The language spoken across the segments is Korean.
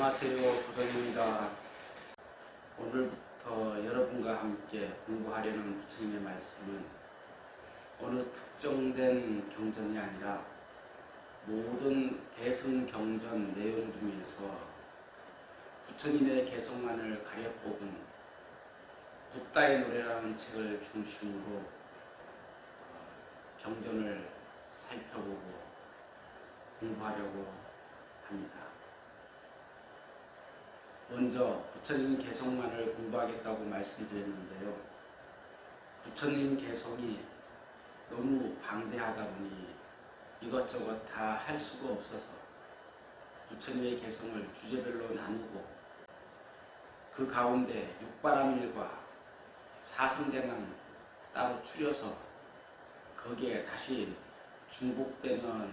안녕하세요. 도전입니다. 오늘부터 여러분과 함께 공부하려는 부처님의 말씀은 어느 특정된 경전이 아니라 모든 대승경전 내용 중에서 부처님의 개성만을 가려 뽑은 붓다의 노래라는 책을 중심으로 경전을 살펴보고 공부하려고 합니다. 먼저 부처님 개성만을 공부하겠다고 말씀드렸는데요. 부처님 개성이 너무 방대하다 보니 이것저것 다 할 수가 없어서 부처님의 개성을 주제별로 나누고 그 가운데 육바람일과 사성제만 따로 추려서 거기에 다시 중복되는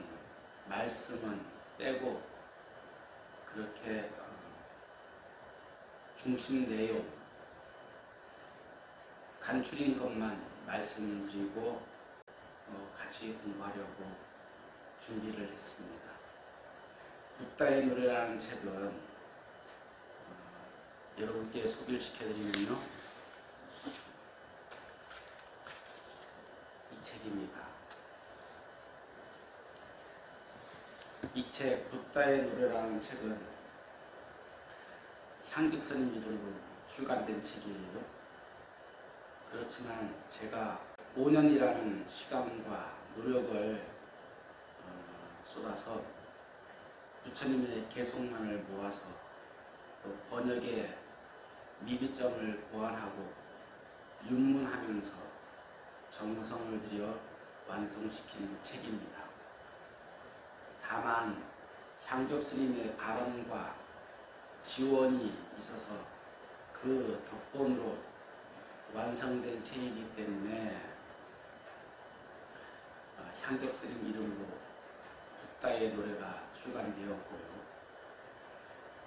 말씀은 빼고 그렇게 중심 내용 간추린 것만 말씀드리고 같이 공부하려고 준비를 했습니다. 붓다의 노래라는 책은 여러분께 소개를 시켜드리면요, 이 책입니다. 이 책 붓다의 노래라는 책은 향직스님 이름으로 출간된 책이에요. 그렇지만 제가 5년이라는 시간과 노력을 쏟아서 부처님의 개성만을 모아서 또 번역의 미비점을 보완하고 윤문하면서 정성을 들여 완성시킨 책입니다. 다만 향적스님의 발언과 지원이 있어서 그 덕분으로 완성된 책이기 때문에 향적스님 이름으로 붓다의 노래가 출간되었고요.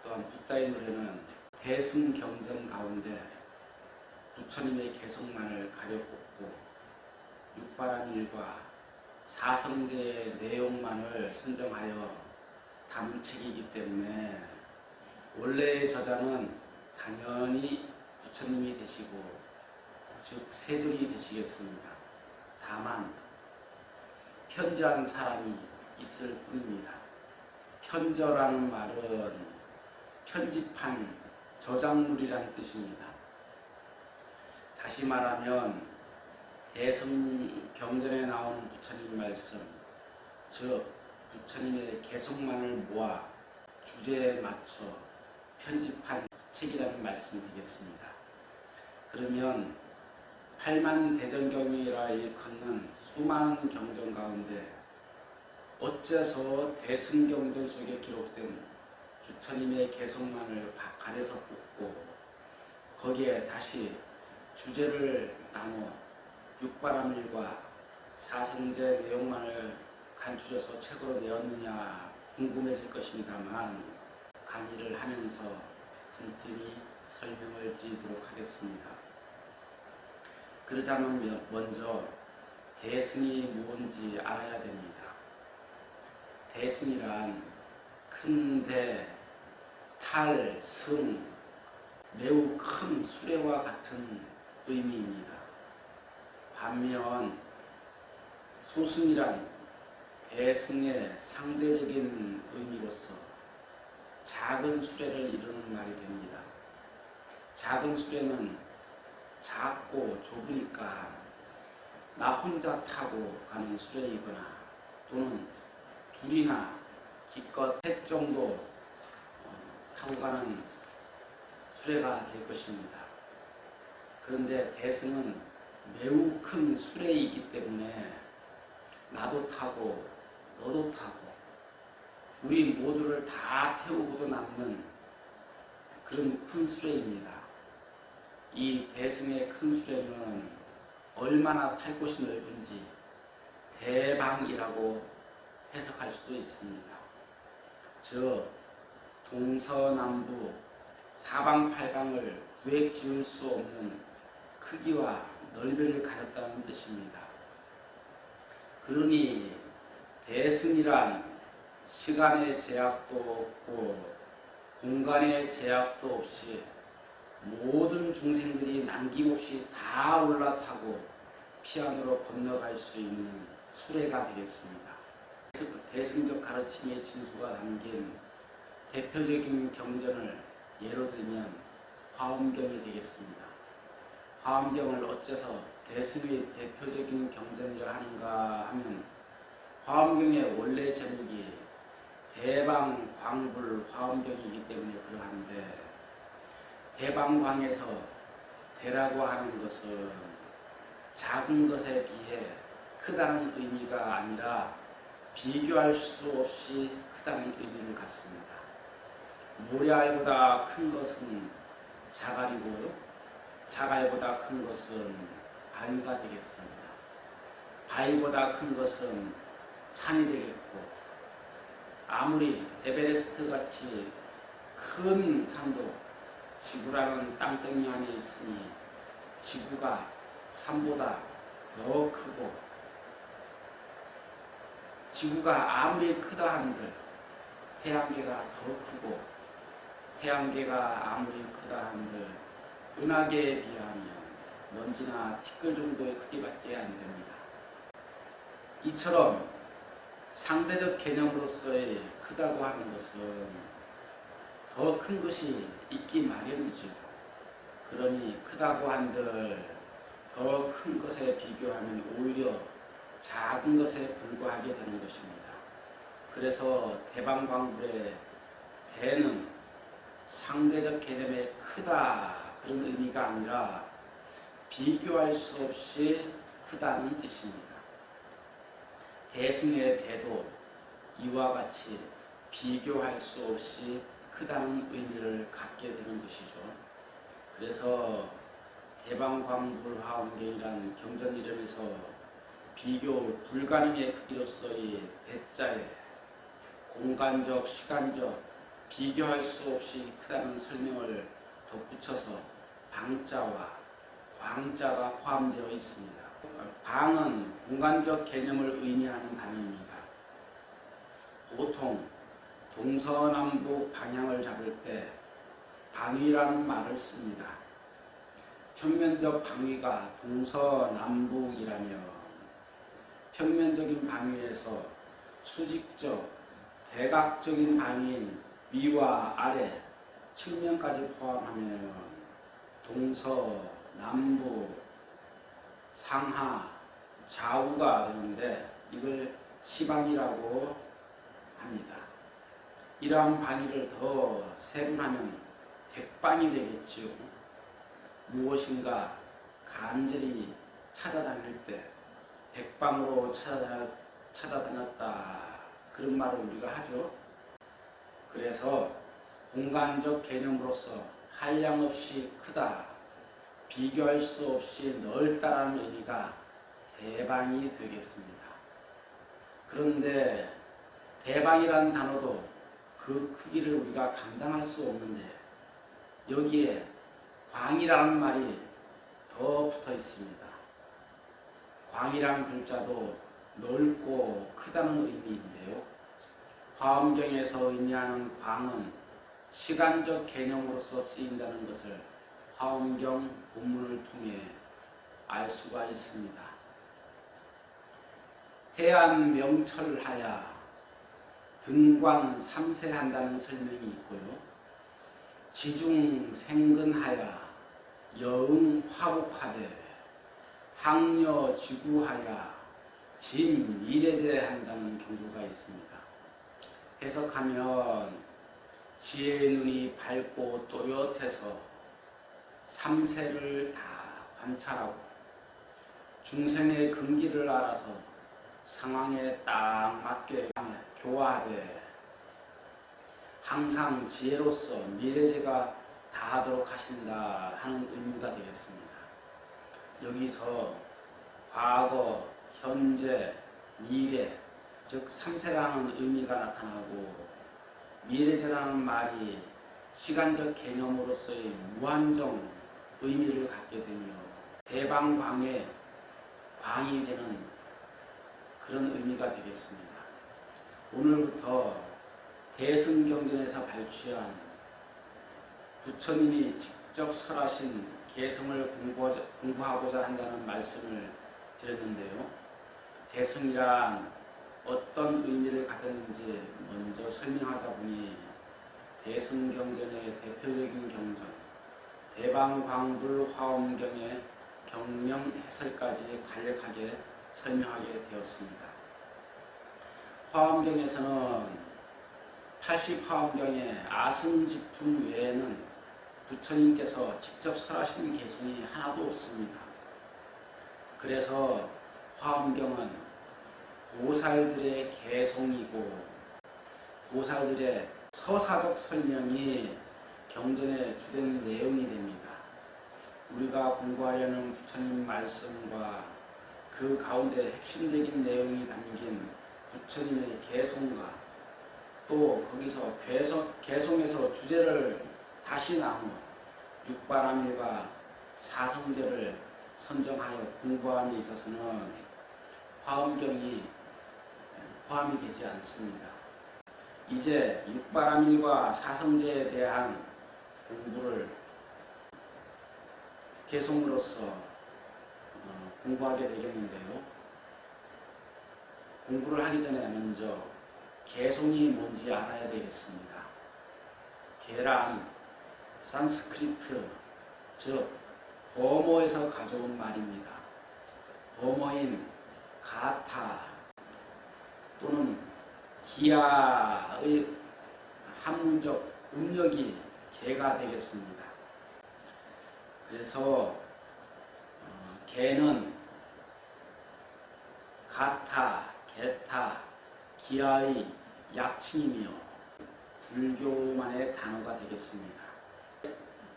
또한 붓다의 노래는 대승경전 가운데 부처님의 개성만을 가려뽑고 육바람일과 사성제의 내용만을 선정하여 담은 책이기 때문에 원래의 저자는 당연히 부처님이 되시고 즉 세존이 되시겠습니다. 다만 편저한 사람이 있을 뿐입니다. 편저라는 말은 편집한 저작물이라는 뜻입니다. 다시 말하면 대승경전에 나오는 부처님 말씀, 즉 부처님의 개성만을 모아 주제에 맞춰 편집한 책이라는 말씀이 되겠습니다. 그러면 8만 대전경이라 일컫는 수많은 경전 가운데 어째서 대승경전 속에 기록된 부처님의 개성만을 가려서 뽑고 거기에 다시 주제를 나눠 육바람일과 사성제 내용만을 간추려서 책으로 내었느냐 궁금해질 것입니다만 강의를 하면서 틈틈이 설명을 드리도록 하겠습니다. 그러자면 먼저 대승이 뭔지 알아야 됩니다. 대승이란 큰 대, 탈, 승, 매우 큰 수레와 같은 의미입니다. 반면 소승이란 대승의 상대적인 의미로서 작은 수레를 이루는 말이 됩니다. 작은 수레는 작고 좁으니까 나 혼자 타고 가는 수레이거나 또는 둘이나 기껏 셋 정도 타고 가는 수레가 될 것입니다. 그런데 대승은 매우 큰 수레이기 때문에 나도 타고 너도 타고 우리 모두를 다 태우고도 남는 그런 큰 수레입니다. 이 대승의 큰 수레는 얼마나 탈 곳이 넓은지 대방이라고 해석할 수도 있습니다. 즉 동서남북 사방팔방을 구획 지을 수 없는 크기와 넓이를 가졌다는 뜻입니다. 그러니 대승이란 시간의 제약도 없고 공간의 제약도 없이 모든 중생들이 남김없이 다 올라타고 피안으로 건너갈 수 있는 수레가 되겠습니다. 대승적 가르침의 진수가 담긴 대표적인 경전을 예로 들면 화엄경이 되겠습니다. 화엄경을 어째서 대승의 대표적인 경전이라 하는가 하면 화엄경의 원래 제목이 대방광불 화엄경이기 때문에 그러한데, 대방광에서 대라고 하는 것은 작은 것에 비해 크다는 의미가 아니라 비교할 수 없이 크다는 의미를 갖습니다. 모래알보다 큰 것은 자갈이고 자갈보다 큰 것은 바위가 되겠습니다. 바위보다 큰 것은 산이 되겠고, 아무리 에베레스트 같이 큰 산도 지구라는 땅덩이 안에 있으니 지구가 산보다 더 크고, 지구가 아무리 크다 한들 태양계가 더 크고, 태양계가 아무리 크다 한들 은하계에 비하면 먼지나 티끌 정도의 크기밖에 안 됩니다. 이처럼 상대적 개념으로서의 크다고 하는 것은 더 큰 것이 있기 마련이죠. 그러니 크다고 한들 더 큰 것에 비교하면 오히려 작은 것에 불과하게 되는 것입니다. 그래서 대방광불의 대는 상대적 개념의 크다 그런 의미가 아니라 비교할 수 없이 크다는 뜻입니다. 대승의 대도 이와 같이 비교할 수 없이 크다는 의미를 갖게 되는 것이죠. 그래서 대방광불 화엄경이라는 경전 이름에서 비교 불가능의 크기로서의 대자에 공간적, 시간적 비교할 수 없이 크다는 설명을 덧붙여서 방자와 광자가 포함되어 있습니다. 방은 공간적 개념을 의미하는 단어입니다. 보통 동서남북 방향을 잡을 때 방위라는 말을 씁니다. 평면적 방위가 동서남북이라면 평면적인 방위에서 수직적, 대각적인 방위인 위와 아래, 측면까지 포함하면 동서, 남북, 상하, 좌우가 되는데 이걸 시방이라고 합니다. 이러한 방위를 더 세분하면 백방이 되겠지요. 무엇인가 간절히 찾아다닐 때 백방으로 찾아다녔다 그런 말을 우리가 하죠. 그래서 공간적 개념으로서 한량없이 크다, 비교할 수 없이 넓다라는 의미가 대방이 되겠습니다. 그런데 대방이라는 단어도 그 크기를 우리가 감당할 수 없는데 여기에 광이라는 말이 더 붙어 있습니다. 광이라는 글자도 넓고 크다는 의미인데요. 화엄경에서 의미하는 광은 시간적 개념으로서 쓰인다는 것을 화엄경 본문을 통해 알 수가 있습니다. 해안 명철하야 등관 삼세한다는 설명이 있고요. 지중 생근하야 여응 화복하되 항려 지구하야 진 미래제한다는 경고가 있습니다. 해석하면 지혜의 눈이 밝고 또렷해서 삼세를 다 관찰하고 중생의 근기를 알아서 상황에 딱 맞게 교화하되 항상 지혜로서 미래제가 다하도록 하신다 하는 의미가 되겠습니다. 여기서 과거, 현재, 미래, 즉 삼세라는 의미가 나타나고 미래제라는 말이 시간적 개념으로서의 무한정 의미를 갖게 되며 대방광의 광이 되는 그런 의미가 되겠습니다. 오늘부터 대승경전에서 발취한 부처님이 직접 설하신 개성을 공부하고자 한다는 말씀을 드렸는데요. 대승이란 어떤 의미를 가졌는지 먼저 설명하다 보니 대승경전의 대표적인 경전, 대방광불화엄경의 경명 해설까지 간략하게 설명하게 되었습니다. 화엄경에서는 80화엄경의 아승지품 외에는 부처님께서 직접 설하신 개성이 하나도 없습니다. 그래서 화엄경은 보살들의 개성이고 보살들의 서사적 설명이 경전의 주된 내용이 됩니다. 우리가 공부하려는 부처님 말씀과 그 가운데 핵심적인 내용이 담긴 부처님의 개성과 또 거기서 개성에서 주제를 다시 나누어 육바라밀과 사성제를 선정하여 공부함에 있어서는 화엄경이 포함이 되지 않습니다. 이제 육바라밀과 사성제에 대한 공부를 개성으로서 공부하게 되겠는데요. 공부를 하기 전에 먼저 개성이 뭔지 알아야 되겠습니다. 개란 산스크리트, 즉 버모에서 가져온 말입니다. 버모인 가타 또는 기아의 한문적 음력이 개가 되겠습니다. 그래서 개는 가타, 게타, 기아의 약칭이며 불교만의 단어가 되겠습니다.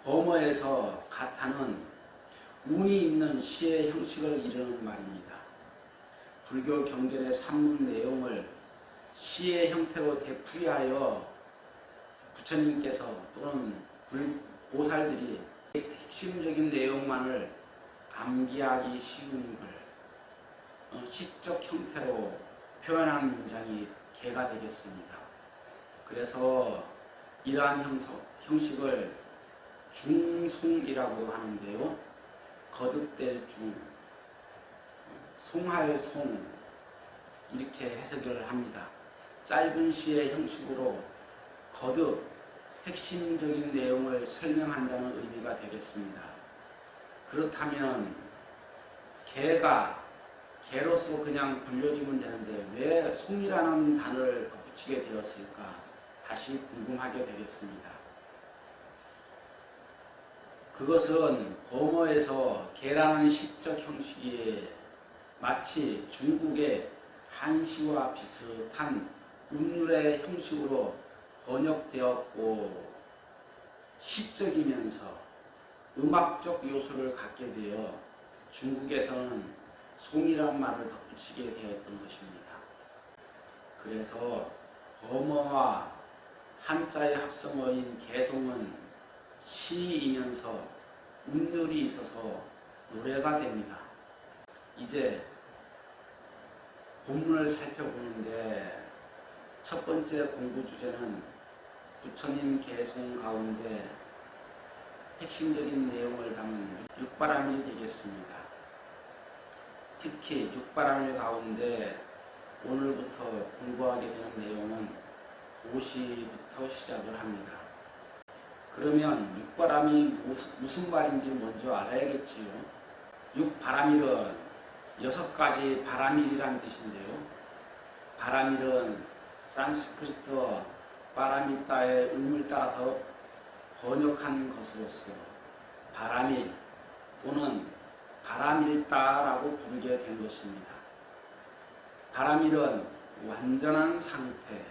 버머에서 가타는 운이 있는 시의 형식을 이루는 말입니다. 불교 경전의 산문 내용을 시의 형태로 되풀이하여 부처님께서 또는 보살들이 핵심적인 내용만을 암기하기 쉬운 걸 시적 형태로 표현한 문장이 개가 되겠습니다. 그래서 이러한 형식을 중송이라고 하는데요. 거듭될 중, 송할 송 이렇게 해석을 합니다. 짧은 시의 형식으로 거듭 핵심적인 내용을 설명한다는 의미가 되겠습니다. 그렇다면 개가 개로서 그냥 불려지면 되는데 왜 송이라는 단어를 덧붙이게 되었을까 다시 궁금하게 되겠습니다. 그것은 버머에서 개라는 시적 형식이 마치 중국의 한시와 비슷한 운율의 형식으로 번역되었고 시적이면서 음악적 요소를 갖게 되어 중국에서는 송이란 말을 덧붙이게 되었던 것입니다. 그래서 버머와 한자의 합성어인 개송은 시이면서 운율이 있어서 노래가 됩니다. 이제 본문을 살펴보는데 첫 번째 공부 주제는 부처님 개송 가운데 핵심적인 내용을 담은 육바라밀이 되겠습니다. 특히 육바라밀 가운데 오늘부터 공부하게 되는 내용은 도시부터 시작을 합니다. 그러면 육바라밀이 무슨 말인지 먼저 알아야겠지요. 육바라밀은 6가지 바라밀이라는 뜻인데요. 바라밀은 산스크리트어 바라미타의 음을 따라서 번역한 것으로서 바라밀 또는 바라밀다라고 부르게 된 것입니다. 바라밀은 완전한 상태,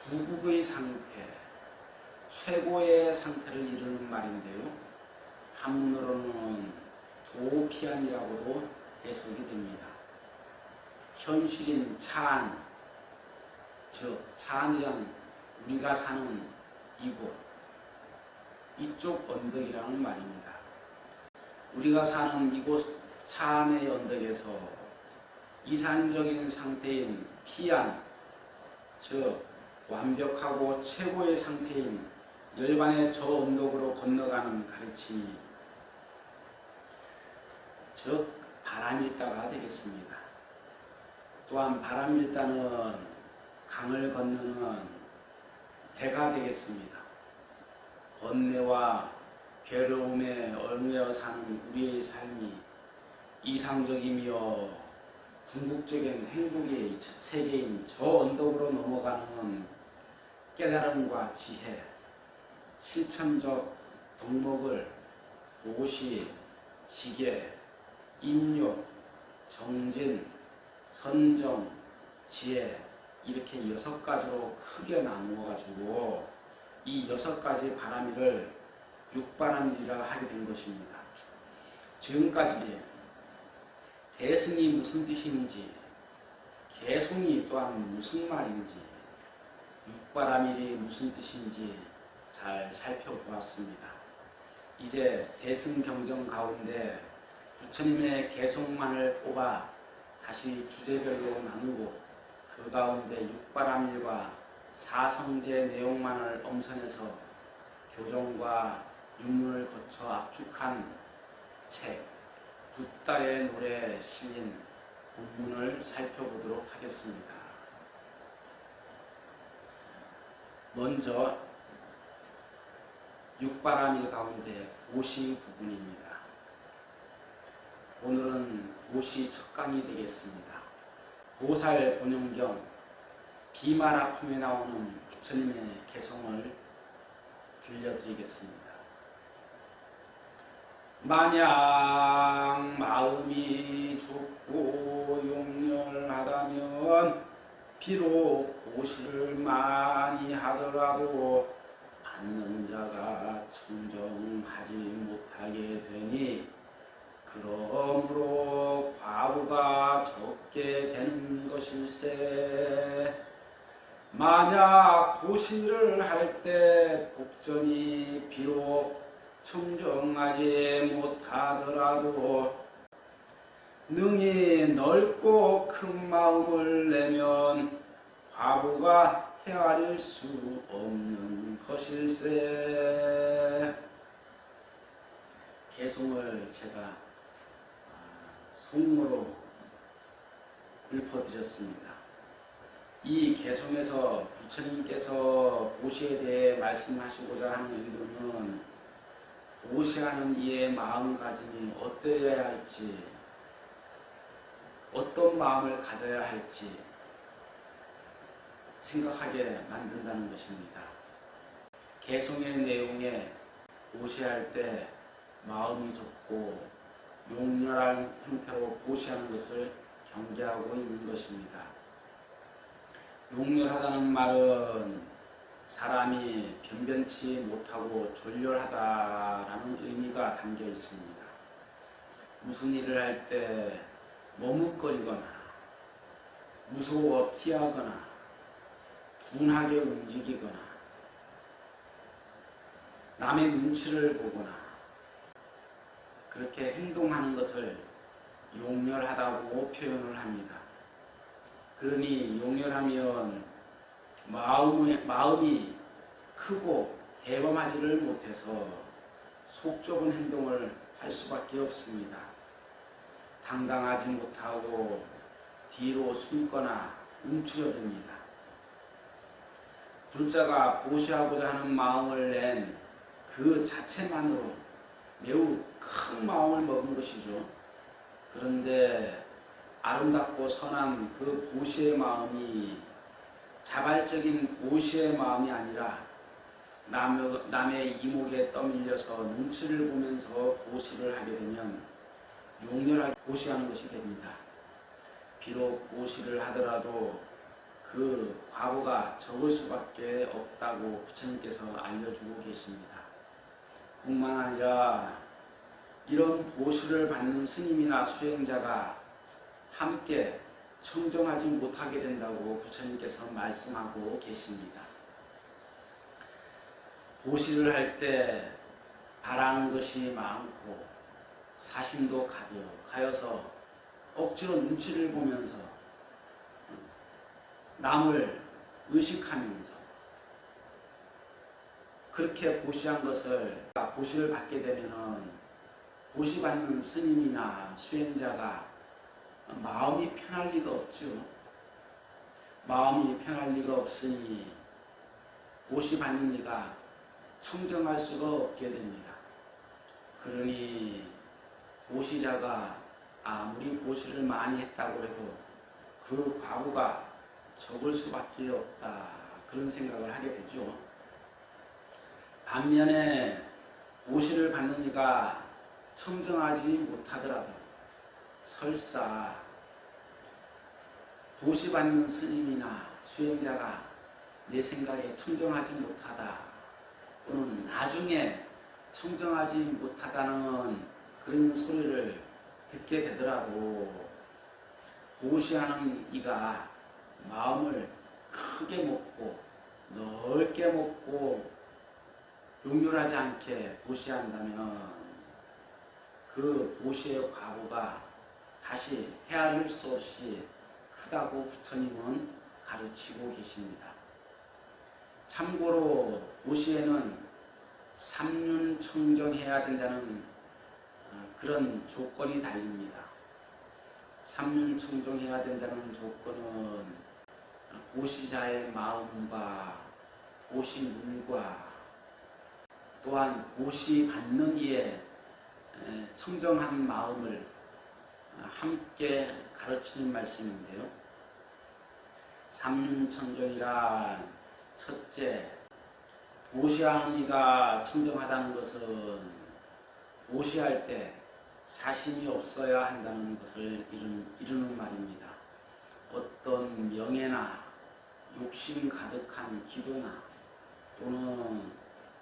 구국의 상태, 최고의 상태를 이루는 말인데요. 한문으로는 도피안이라고도 해석이 됩니다. 현실인 차안, 즉 차안이란 우리가 사는 이곳, 이쪽 언덕이라는 말입니다. 우리가 사는 이곳 차안의 언덕에서 이산적인 상태인 피안, 즉 완벽하고 최고의 상태인 열반의 저 언덕으로 건너가는 가르침이 즉 바람일다가 되겠습니다. 또한 바람일다는 강을 건너는 대가 되겠습니다. 번뇌와 괴로움에 얽매여 사는 우리의 삶이 이상적이며 궁극적인 행복의 세계인 저 언덕으로 넘어가는 깨달음과 지혜, 실천적 덕목을 도시, 지계, 인욕, 정진, 선정, 지혜 이렇게 6가지로 크게 나누어 가지고 이 6가지 바람일을 육바람일이라 하게 된 것입니다. 지금까지 대승이 무슨 뜻인지, 개송이 또한 무슨 말인지, 육바람일이 무슨 뜻인지 잘 살펴보았습니다. 이제 대승경정 가운데 부처님의 개송만을 뽑아 다시 주제별로 나누고 그 가운데 육바람일과 사성제 내용만을 엄선해서 교정과 윤문을 거쳐 압축한 책 붓달의 노래에 실린 본문을 살펴보도록 하겠습니다. 먼저 육바람일 가운데 보시 부분입니다. 오늘은 보시 첫 강이 되겠습니다. 보살 본용경 비말아품에 나오는 부처님의 개성을 들려드리겠습니다. 만약 마음이 좁고 용렬하다면 비록 보시를 많이 하더라도 받는 자가 청정하지 못하게 되니 그러므로 과부가 적게 되는 것일세. 만약 보시를 할 때 복전이 비록 청정하지 못하더라도 능히 넓고 큰 마음을 내면 과부가 헤아릴 수 없는 것일세. 개송을 제가 송으로 읊어드렸습니다. 이 개송에서 부처님께서 보시에 대해 말씀하시고자 하는 의도는 보시하는 이의 마음가짐이 어떠해야 할지, 어떤 마음을 가져야 할지 생각하게 만든다는 것입니다. 개송의 내용에 보시할 때 마음이 좁고 용렬한 형태로 보시하는 것을 경계하고 있는 것입니다. 용렬하다는 말은 사람이 변변치 못하고 졸렬하다라는 의미가 담겨 있습니다. 무슨 일을 할 때 머뭇거리거나 무서워 피하거나 둔하게 움직이거나 남의 눈치를 보거나 그렇게 행동하는 것을 용렬하다고 표현을 합니다. 그러니 용렬하면 마음이 크고 대범하지를 못해서 속 좁은 행동을 할 수밖에 없습니다. 당당하지 못하고 뒤로 숨거나 움츠러듭니다. 불자가 보시하고자 하는 마음을 낸 그 자체만으로 매우 큰 마음을 먹은 것이죠. 그런데 아름답고 선한 그 보시의 마음이 자발적인 보시의 마음이 아니라 남의 이목에 떠밀려서 눈치를 보면서 보시를 하게 되면 용렬하게 보시하는 것이 됩니다. 비록 보시를 하더라도 그 과보가 적을 수밖에 없다고 부처님께서 알려주고 계십니다. 뿐만 아니라 이런 보시를 받는 스님이나 수행자가 함께 청정하지 못하게 된다고 부처님께서 말씀하고 계십니다. 보시를 할 때 바라는 것이 많고 사심도 가여서 억지로 눈치를 보면서 남을 의식하면서 그렇게 보시한 것을 보시를 받게 되면은 보시 받는 스님이나 수행자가 마음이 편할 리가 없죠. 마음이 편할 리가 없으니 보시 받는 이가 청정할 수가 없게 됩니다. 그러니 보시자가 아무리 보시를 많이 했다고 해도 그 과부가 적을 수밖에 없다, 그런 생각을 하게 되죠. 반면에 보시를 받는 이가 청정하지 못하더라도 설사 보시 받는 스님이나 수행자가 내 생각에 청정하지 못하다, 또는 나중에 청정하지 못하다는 그런 소리를 듣게 되더라도 보시하는 이가 마음을 크게 먹고 넓게 먹고 용률하지 않게 보시한다면 그 보시의 과보가 다시 헤아릴 수 없이 크다고 부처님은 가르치고 계십니다. 참고로 보시에는 3륜 청정해야 된다는 그런 조건이 달립니다. 3륜 청정해야 된다는 조건은 보시자의 마음과 보시문과 또한 보시 받는 이의 청정한 마음을 함께 가르치는 말씀인데요. 3륜 청정이란 첫째, 보시하는 이가 청정하다는 것은 보시할 때 사심이 없어야 한다는 것을 이루는 말입니다. 어떤 명예나 욕심 가득한 기도나 또는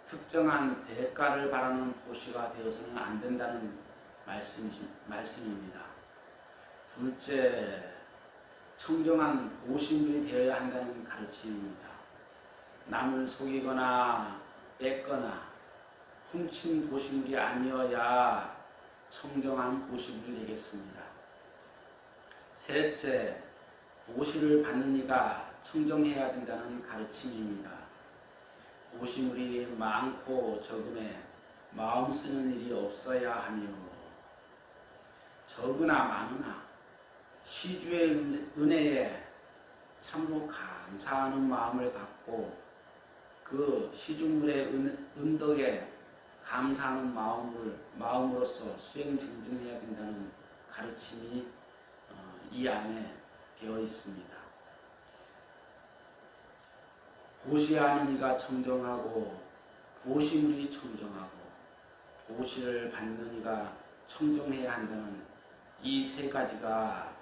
특정한 대가를 바라는 보시가 되어서는 안 된다는 말씀입니다. 둘째, 청정한 보시물이 되어야 한다는 가르침입니다. 남을 속이거나 뺏거나 훔친 보시물이 아니어야 청정한 보시물이 되겠습니다. 셋째, 보시를 받는 이가 청정해야 된다는 가르침입니다. 보시물이 많고 적음에 마음 쓰는 일이 없어야 하며 적으나 많으나 시주의 은혜에 참으로 감사하는 마음을 갖고 그 시주물의 은덕에 감사하는 마음으로서 수행 정진해야 된다는 가르침이 이 안에 되어 있습니다. 보시하는 이가 청정하고 보시물이 청정하고 보시를 받는 이가 청정해야 한다는 이 세 가지가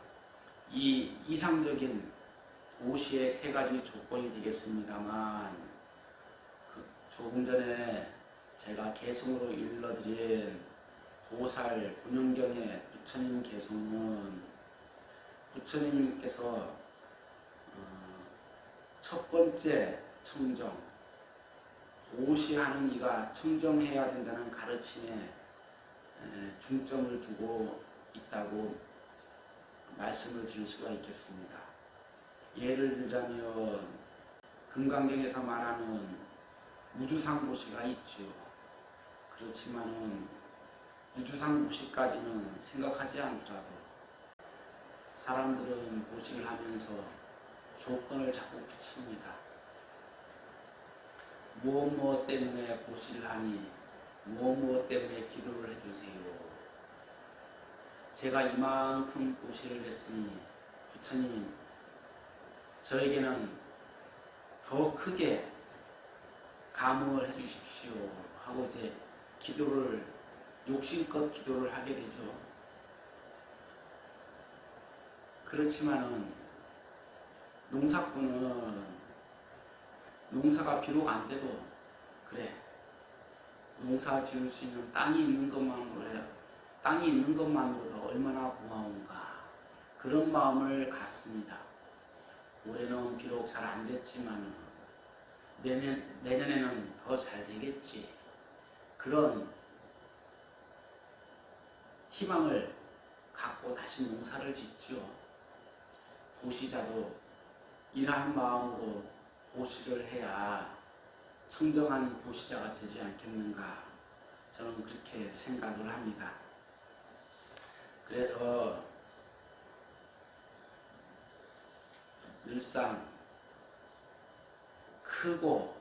이 이상적인 보시의 세 가지 조건이 되겠습니다만, 조금 전에 제가 개송으로 일러드린 보살 운영경의 부처님 개송은 부처님께서 첫 번째 청정, 보시하는 이가 청정해야 된다는 가르침에 중점을 두고 있다고 말씀을 드릴 수가 있겠습니다. 예를 들자면 금강경에서 말하는 무주상보시가 있죠. 그렇지만은 무주상보시까지는 생각하지 않더라도 사람들은 보시를 하면서 조건을 자꾸 붙입니다. 무엇 때문에 보시를 하니 무엇 때문에 기도를 해주세요. 제가 이만큼 보시를 했으니 부처님 저에게는 더 크게 감흥을 해주십시오 하고 이제 기도를 욕심껏 기도를 하게 되죠. 그렇지만은 농사꾼은 농사가 비록 안 돼도 그래, 농사 지을 수 있는 땅이 있는 것만으로 해요. 땅이 있는 것만으로도 얼마나 고마운가, 그런 마음을 갖습니다. 올해는 비록 잘 안 됐지만 내년에는 더 잘 되겠지, 그런 희망을 갖고 다시 농사를 짓죠. 보시자도 이러한 마음으로 보시를 해야 청정한 보시자가 되지 않겠는가, 저는 그렇게 생각을 합니다. 그래서 늘상 크고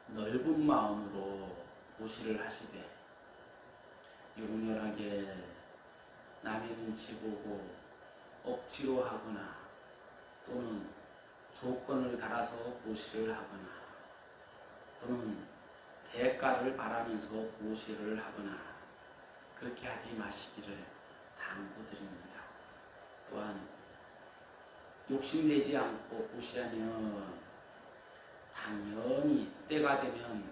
넓은 마음으로 보시를 하시되, 용렬하게 남의 눈치 보고 억지로 하거나 또는 조건을 달아서 보시를 하거나 또는 대가를 바라면서 보시를 하거나 그렇게 하지 마시기를 당부드립니다. 또한 욕심내지 않고 보시하면 당연히 때가 되면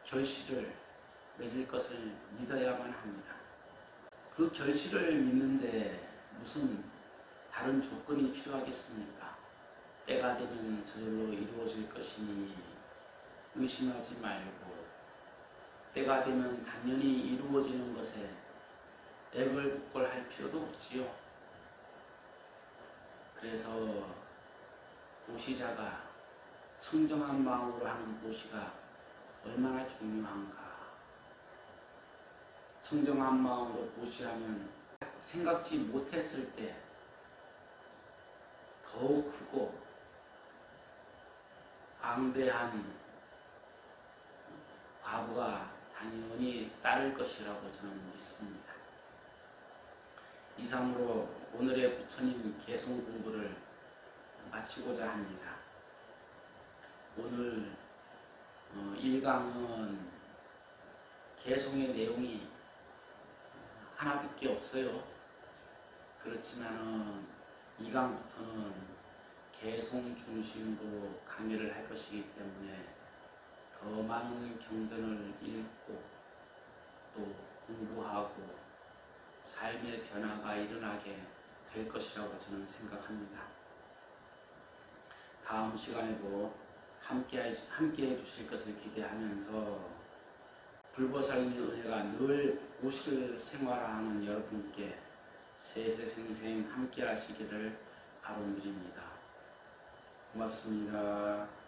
결실을 맺을 것을 믿어야만 합니다. 그 결실을 믿는데 무슨 다른 조건이 필요하겠습니까? 때가 되면 저절로 이루어질 것이니 의심하지 말고, 때가 되면 당연히 이루어지는 것에 애걸복걸할 필요도 없지요. 그래서 보시자가 청정한 마음으로 하는 보시가 얼마나 중요한가. 청정한 마음으로 보시하면 생각지 못했을 때 더욱 크고 방대한 과부가 당연히 따를 것이라고 저는 믿습니다. 이상으로 오늘의 부처님 개송 공부를 마치고자 합니다. 오늘 1강은 개송의 내용이 하나밖에 없어요. 그렇지만 2강부터는 개송 중심으로 강의를 할 것이기 때문에 더 많은 경전을 읽고 또 공부하고 삶의 변화가 일어나게 될 것이라고 저는 생각합니다. 다음 시간에도 함께 해주실 것을 기대하면서 불보살님의 은혜가 늘 오실 생활하는 여러분께 세세생생 함께 하시기를 바라드립니다. 고맙습니다.